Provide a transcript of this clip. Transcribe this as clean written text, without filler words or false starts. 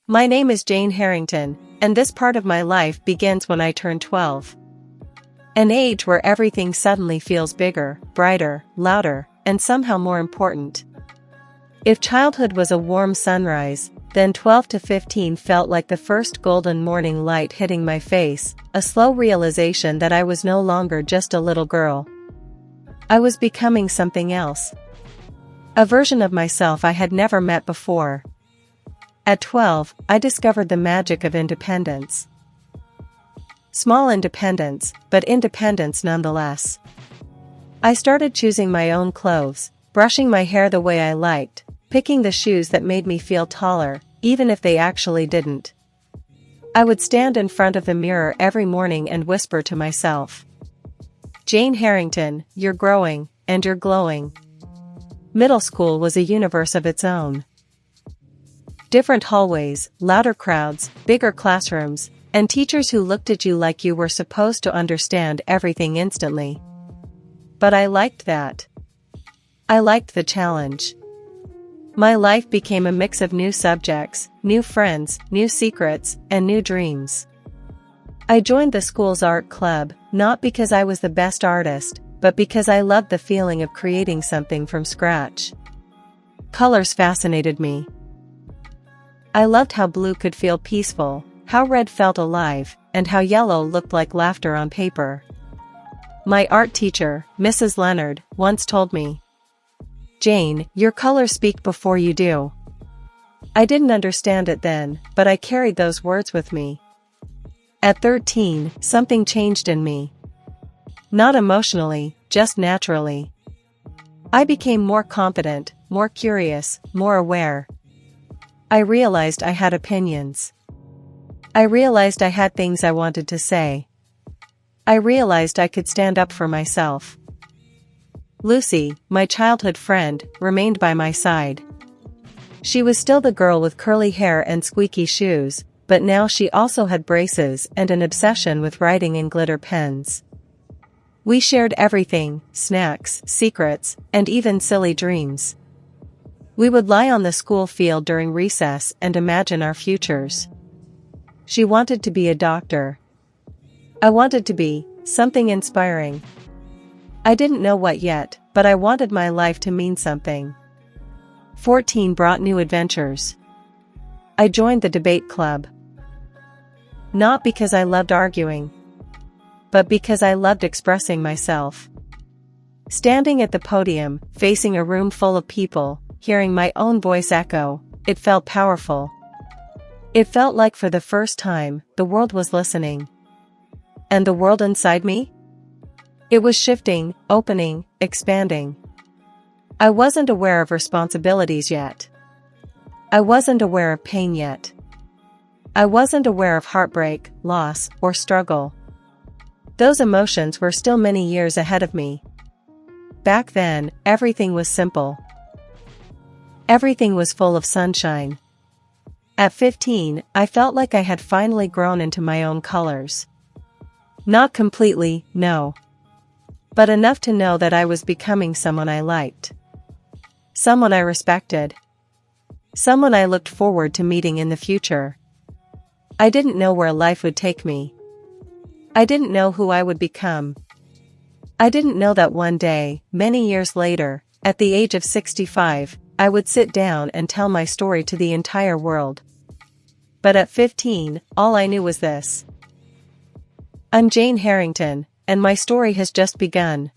My name is Jane Harrington, and this part of my life begins when I turn 12. An age where everything suddenly feels bigger, brighter, louder, and somehow more important. If childhood was a warm sunrise, then 12 to 15 felt like the first golden morning light hitting my face, a slow realization that I was no longer just a little girl. I was becoming something else. A version of myself I had never met before. At 12, I discovered the magic of independence. Small independence, but independence nonetheless. I started choosing my own clothes, brushing my hair the way I liked, picking the shoes that made me feel taller, even if they actually didn't. I would stand in front of the mirror every morning and whisper to myself, "Jane Harrington, you're growing, and you're glowing." Middle school was a universe of its own. Different hallways, louder crowds, bigger classrooms, and teachers who looked at you like you were supposed to understand everything instantly. But I liked that. I liked the challenge. My life became a mix of new subjects, new friends, new secrets, and new dreams. I joined the school's art club, not because I was the best artist, but because I loved the feeling of creating something from scratch. Colors fascinated me. I loved how blue could feel peaceful, how red felt alive, and how yellow looked like laughter on paper. My art teacher, Mrs. Leonard, once told me, "Jane, your colors speak before you do." I didn't understand it then, but I carried those words with me. At 13, something changed in me. Not emotionally, just naturally. I became more confident, more curious, more aware. I realized I had opinions. I realized I had things I wanted to say. I realized I could stand up for myself. Lucy, my childhood friend, remained by my side. She was still the girl with curly hair and squeaky shoes, but now she also had braces and an obsession with writing in glitter pens. We shared everything, snacks, secrets, and even silly dreams. We would lie on the school field during recess and imagine our futures. She wanted to be a doctor. I wanted to be something inspiring. I didn't know what yet, but I wanted my life to mean something. 14 brought new adventures. I joined the debate club. Not because I loved arguing, but because I loved expressing myself. Standing at the podium, facing a room full of people, hearing my own voice echo, it felt powerful. It felt like for the first time, the world was listening. And the world inside me? It was shifting, opening, expanding. I wasn't aware of responsibilities yet. I wasn't aware of pain yet. I wasn't aware of heartbreak, loss, or struggle. Those emotions were still many years ahead of me. Back then, everything was simple. Everything was full of sunshine. At 15, I felt like I had finally grown into my own colors. Not completely, no. But enough to know that I was becoming someone I liked. Someone I respected. Someone I looked forward to meeting in the future. I didn't know where life would take me. I didn't know who I would become. I didn't know that one day, many years later, at the age of 65, I would sit down and tell my story to the entire world. But at 15, all I knew was this. I'm Jane Harrington, and my story has just begun.